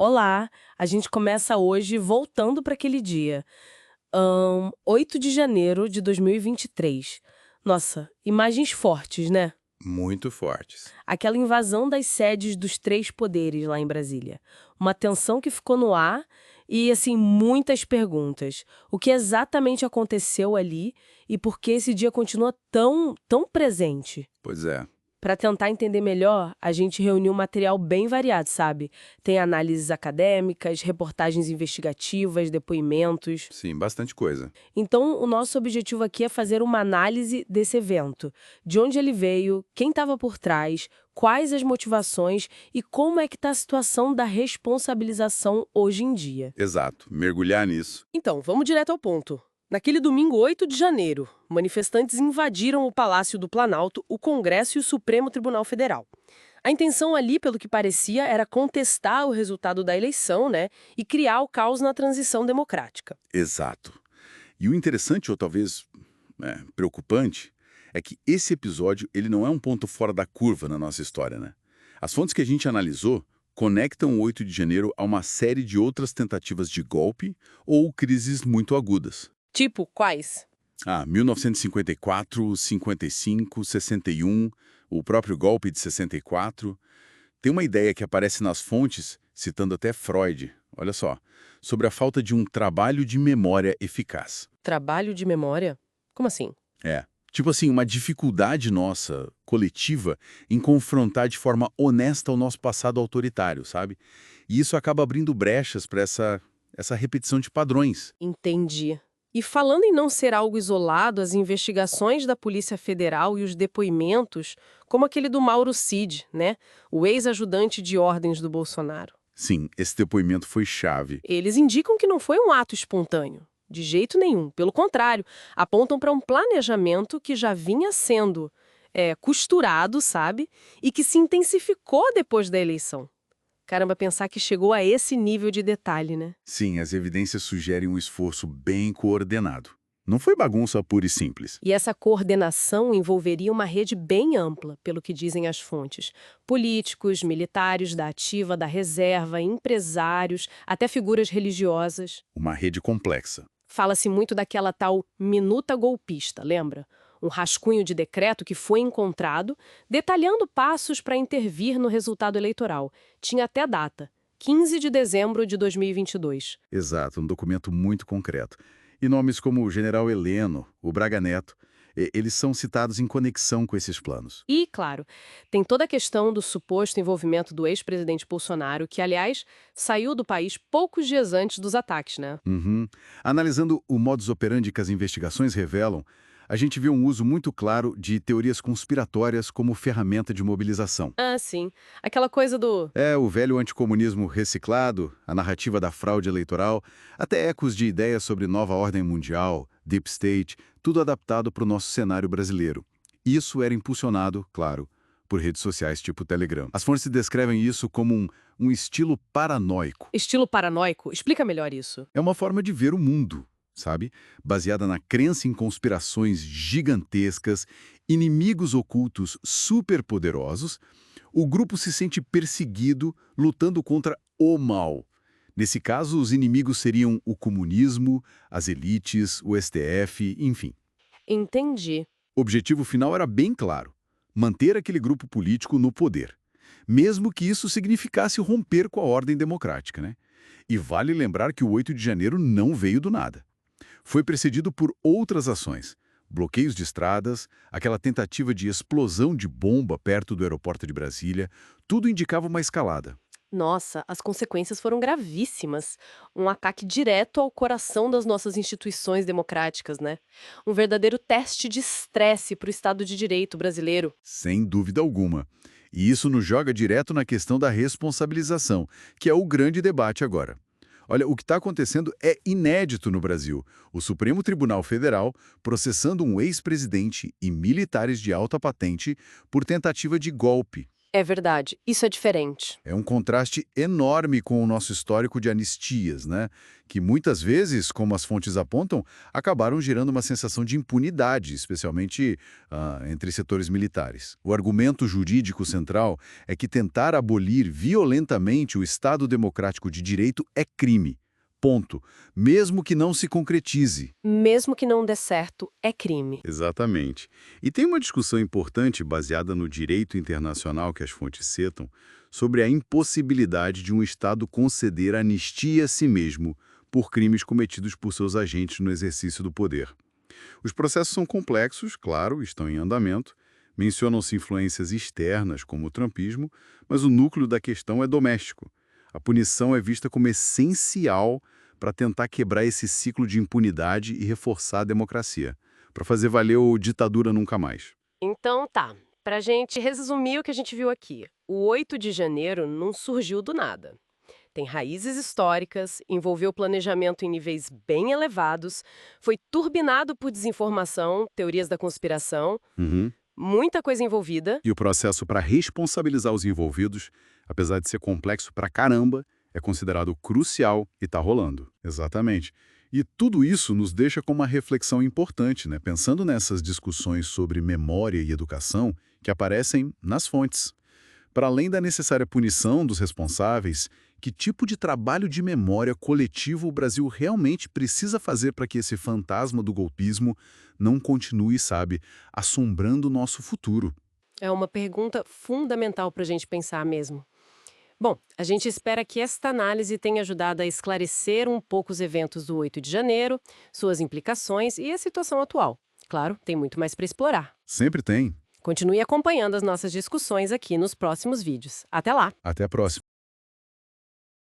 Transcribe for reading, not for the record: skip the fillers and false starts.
Olá, a gente começa hoje voltando para aquele dia, 8 de janeiro de 2023. Nossa, imagens fortes, né? Muito fortes. Aquela invasão das sedes dos três poderes lá em Brasília. Uma tensão que ficou no ar e, assim, muitas perguntas. O que exatamente aconteceu ali e por que esse dia continua tão presente? Pois é. Para tentar entender melhor, a gente reuniu um material bem variado, sabe? Tem análises acadêmicas, reportagens investigativas, depoimentos. Sim, bastante coisa. Então, o nosso objetivo aqui é fazer uma análise desse evento, de onde ele veio, quem estava por trás, quais as motivações e como é que está a situação da responsabilização hoje em dia. Exato. Mergulhar nisso. Então, vamos direto ao ponto. Naquele domingo 8 de janeiro, manifestantes invadiram o Palácio do Planalto, o Congresso e o Supremo Tribunal Federal. A intenção ali, pelo que parecia, era contestar o resultado da eleição, né, e criar o caos na transição democrática. Exato. E o interessante, ou talvez preocupante, é que esse episódio ele não é um ponto fora da curva na nossa história, né? As fontes que a gente analisou conectam o 8 de janeiro a uma série de outras tentativas de golpe ou crises muito agudas. Tipo, quais? 1954, 55, 61, o próprio golpe de 64. Tem uma ideia que aparece nas fontes, citando até Freud, olha só, sobre a falta de um trabalho de memória eficaz. Trabalho de memória? Como assim? Tipo assim, uma dificuldade nossa, coletiva, em confrontar de forma honesta o nosso passado autoritário, sabe? E isso acaba abrindo brechas para essa repetição de padrões. Entendi. E falando em não ser algo isolado, as investigações da Polícia Federal e os depoimentos, como aquele do Mauro Cid, né? O ex-ajudante de ordens do Bolsonaro. Sim, esse depoimento foi chave. Eles indicam que não foi um ato espontâneo. De jeito nenhum. Pelo contrário, apontam para um planejamento que já vinha sendo costurado, sabe? E que se intensificou depois da eleição. Caramba, pensar que chegou a esse nível de detalhe, né? Sim, as evidências sugerem um esforço bem coordenado. Não foi bagunça pura e simples. E essa coordenação envolveria uma rede bem ampla, pelo que dizem as fontes. Políticos, militares da ativa, da reserva, empresários, até figuras religiosas. Uma rede complexa. Fala-se muito daquela tal minuta golpista, lembra? Um rascunho de decreto que foi encontrado, detalhando passos para intervir no resultado eleitoral. Tinha até data, 15 de dezembro de 2022. Exato, um documento muito concreto. E nomes como o General Heleno, o Braga Neto, eles são citados em conexão com esses planos. E, claro, tem toda a questão do suposto envolvimento do ex-presidente Bolsonaro, que, aliás, saiu do país poucos dias antes dos ataques, né? Uhum. Analisando o modus operandi que as investigações revelam, a gente viu um uso muito claro de teorias conspiratórias como ferramenta de mobilização. Ah, sim. Aquela coisa do... É o velho anticomunismo reciclado, a narrativa da fraude eleitoral, até ecos de ideias sobre nova ordem mundial, deep state, tudo adaptado para o nosso cenário brasileiro. Isso era impulsionado, claro, por redes sociais tipo Telegram. As fontes descrevem isso como um estilo paranoico. Estilo paranoico? Explica melhor isso. É uma forma de ver o mundo, sabe? Baseada na crença em conspirações gigantescas, inimigos ocultos superpoderosos. O grupo se sente perseguido, lutando contra o mal. Nesse caso, os inimigos seriam o comunismo, as elites, o STF, enfim. Entendi. O objetivo final era bem claro: manter aquele grupo político no poder, mesmo que isso significasse romper com a ordem democrática, né? E vale lembrar que o 8 de janeiro não veio do nada. Foi precedido por outras ações. Bloqueios de estradas, aquela tentativa de explosão de bomba perto do aeroporto de Brasília, tudo indicava uma escalada. Nossa, as consequências foram gravíssimas. Um ataque direto ao coração das nossas instituições democráticas, né? Um verdadeiro teste de estresse para o Estado de Direito brasileiro. Sem dúvida alguma. E isso nos joga direto na questão da responsabilização, que é o grande debate agora. Olha, o que está acontecendo é inédito no Brasil. O Supremo Tribunal Federal processando um ex-presidente e militares de alta patente por tentativa de golpe. É verdade, isso é diferente. É um contraste enorme com o nosso histórico de anistias, né? Que muitas vezes, como as fontes apontam, acabaram gerando uma sensação de impunidade, especialmente entre setores militares. O argumento jurídico central é que tentar abolir violentamente o Estado democrático de direito é crime. Ponto. Mesmo que não se concretize. Mesmo que não dê certo, é crime. Exatamente. E tem uma discussão importante baseada no direito internacional que as fontes citam sobre a impossibilidade de um Estado conceder anistia a si mesmo por crimes cometidos por seus agentes no exercício do poder. Os processos são complexos, claro, estão em andamento, mencionam-se influências externas, como o trumpismo, mas o núcleo da questão é doméstico. A punição é vista como essencial para tentar quebrar esse ciclo de impunidade e reforçar a democracia, para fazer valer o ditadura nunca mais. Então tá, pra gente resumir o que a gente viu aqui. O 8 de janeiro não surgiu do nada. Tem raízes históricas, envolveu planejamento em níveis bem elevados, foi turbinado por desinformação, teorias da conspiração, Uhum. muita coisa envolvida. E o processo para responsabilizar os envolvidos, apesar de ser complexo pra caramba, é considerado crucial e está rolando. Exatamente. E tudo isso nos deixa com uma reflexão importante, né? Pensando nessas discussões sobre memória e educação que aparecem nas fontes. Para além da necessária punição dos responsáveis, que tipo de trabalho de memória coletivo o Brasil realmente precisa fazer para que esse fantasma do golpismo não continue, sabe, assombrando o nosso futuro? É uma pergunta fundamental para a gente pensar mesmo. Bom, a gente espera que esta análise tenha ajudado a esclarecer um pouco os eventos do 8 de janeiro, suas implicações e a situação atual. Claro, tem muito mais para explorar. Sempre tem. Continue acompanhando as nossas discussões aqui nos próximos vídeos. Até lá! Até a próxima.